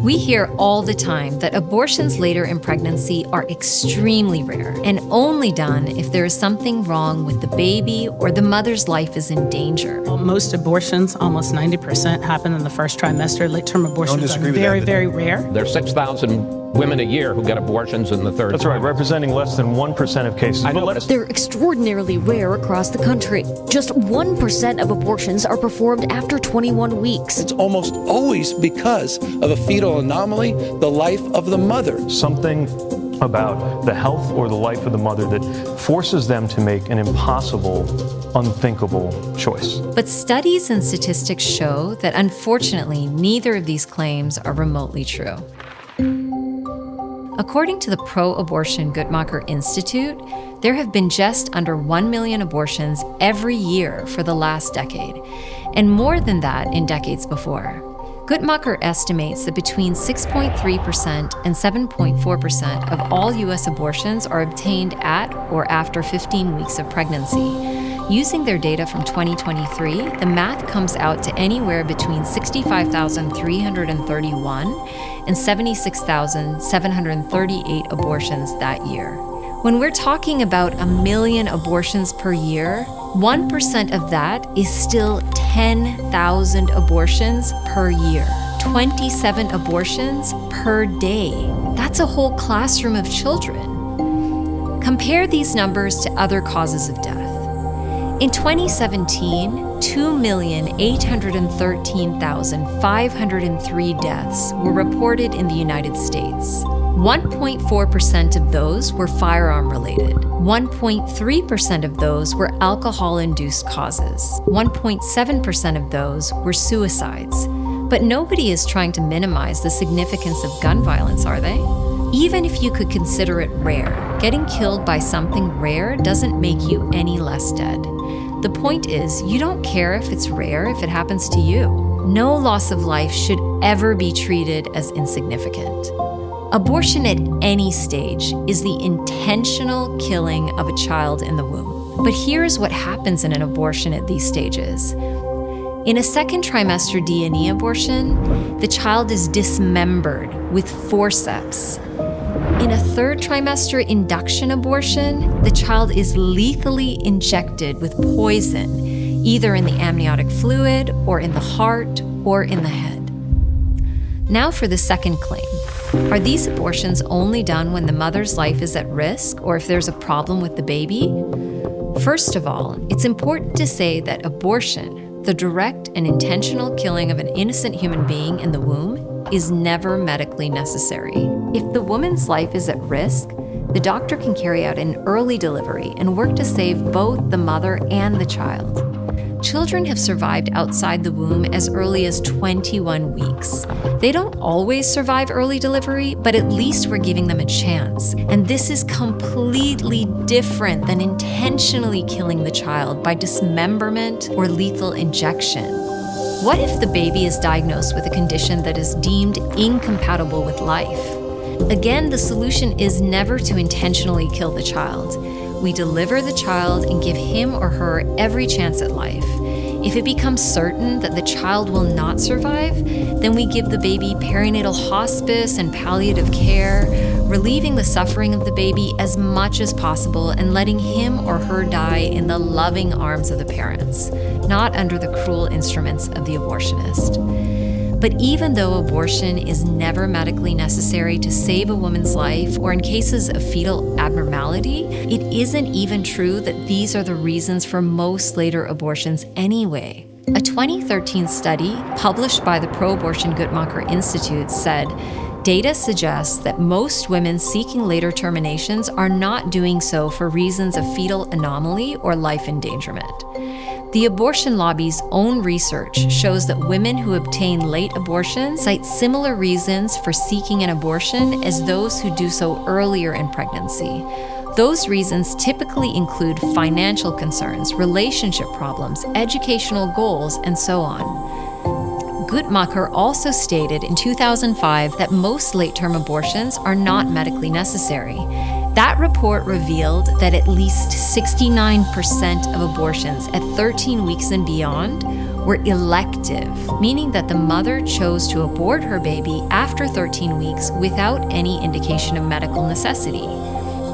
We hear all the time that abortions later in pregnancy are extremely rare and only done if there is something wrong with the baby or the mother's life is in danger. Most abortions, almost 90%, happen in the first trimester. Late-term abortions are very, very rare. There's 6,000 women a year who get abortions in the third That's right, representing less than 1% of cases. I know, They're extraordinarily rare across the country. Just 1% of abortions are performed after 21 weeks. It's almost always because of a fetal anomaly, the life of the mother. Something about the health or the life of the mother that forces them to make an impossible, unthinkable choice. But studies and statistics show that unfortunately neither of these claims are remotely true. According to the pro-abortion Guttmacher Institute, there have been just under 1 million abortions every year for the last decade, and more than that in decades before. Guttmacher estimates that between 6.3% and 7.4% of all U.S. abortions are obtained at or after 15 weeks of pregnancy. Using their data from 2023, the math comes out to anywhere between 65,331 and 76,738 abortions that year. When we're talking about 1 million abortions per year, 1% of that is still 10,000 abortions per year. 27 abortions per day. That's a whole classroom of children. Compare these numbers to other causes of death. In 2017, 2,813,503 deaths were reported in the United States. 1.4% of those were firearm-related. 1.3% of those were alcohol-induced causes. 1.7% of those were suicides. But nobody is trying to minimize the significance of gun violence, are they? Even if you could consider it rare, getting killed by something rare doesn't make you any less dead. The point is, you don't care if it's rare if it happens to you. No loss of life should ever be treated as insignificant. Abortion at any stage is the intentional killing of a child in the womb. But here's what happens in an abortion at these stages. In a second trimester D&E abortion, the child is dismembered with forceps. In a third trimester induction abortion, the child is lethally injected with poison, either in the amniotic fluid or in the heart or in the head. Now for the second claim. Are these abortions only done when the mother's life is at risk or if there's a problem with the baby? First of all, it's important to say that abortion, the direct and intentional killing of an innocent human being in the womb, is never medically necessary. If the woman's life is at risk, the doctor can carry out an early delivery and work to save both the mother and the child. Children have survived outside the womb as early as 21 weeks. They don't always survive early delivery, but at least we're giving them a chance. And this is completely different than intentionally killing the child by dismemberment or lethal injection. What if the baby is diagnosed with a condition that is deemed incompatible with life? Again, the solution is never to intentionally kill the child. We deliver the child and give him or her every chance at life. If it becomes certain that the child will not survive, then we give the baby perinatal hospice and palliative care, relieving the suffering of the baby as much as possible and letting him or her die in the loving arms of the parents, not under the cruel instruments of the abortionist. But even though abortion is never medically necessary to save a woman's life or in cases of fetal abnormality, it isn't even true that these are the reasons for most later abortions anyway. A 2013 study published by the Pro-Abortion Guttmacher Institute said, data suggests that most women seeking later terminations are not doing so for reasons of fetal anomaly or life endangerment. The abortion lobby's own research shows that women who obtain late abortions cite similar reasons for seeking an abortion as those who do so earlier in pregnancy. Those reasons typically include financial concerns, relationship problems, educational goals, and so on. Guttmacher also stated in 2005 that most late-term abortions are not medically necessary. That report revealed that at least 69% of abortions at 13 weeks and beyond were elective, meaning that the mother chose to abort her baby after 13 weeks without any indication of medical necessity.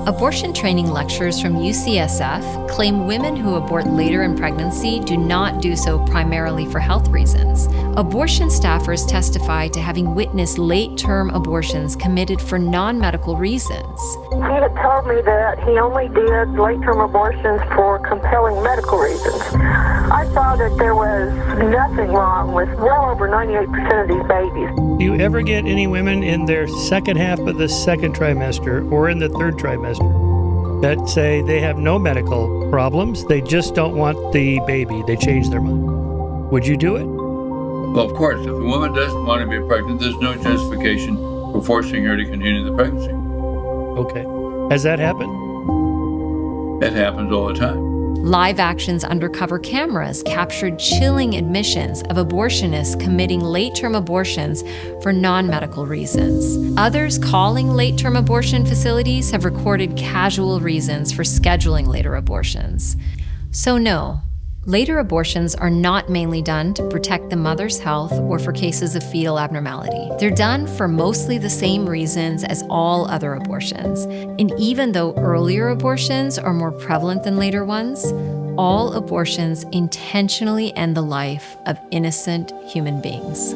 Abortion training lecturers from UCSF claim women who abort later in pregnancy do not do so primarily for health reasons. Abortion staffers testify to having witnessed late-term abortions committed for non-medical reasons. He had told me that he only did late-term abortions for compelling medical reasons. I saw that there was nothing wrong with well over 98% of these babies. Do you ever get any women in their second half of the second trimester or in the third trimester that say they have no medical problems, they just don't want the baby, they change their mind? Would you do it? Well, of course, if a woman doesn't want to be pregnant, there's no justification for forcing her to continue the pregnancy. Okay. Has that happened? It happens all the time. Live Action's undercover cameras captured chilling admissions of abortionists committing late-term abortions for non-medical reasons. Others calling late-term abortion facilities have recorded casual reasons for scheduling later abortions. So no, later abortions are not mainly done to protect the mother's health or for cases of fetal abnormality. They're done for mostly the same reasons as all other abortions. And even though earlier abortions are more prevalent than later ones, all abortions intentionally end the life of innocent human beings.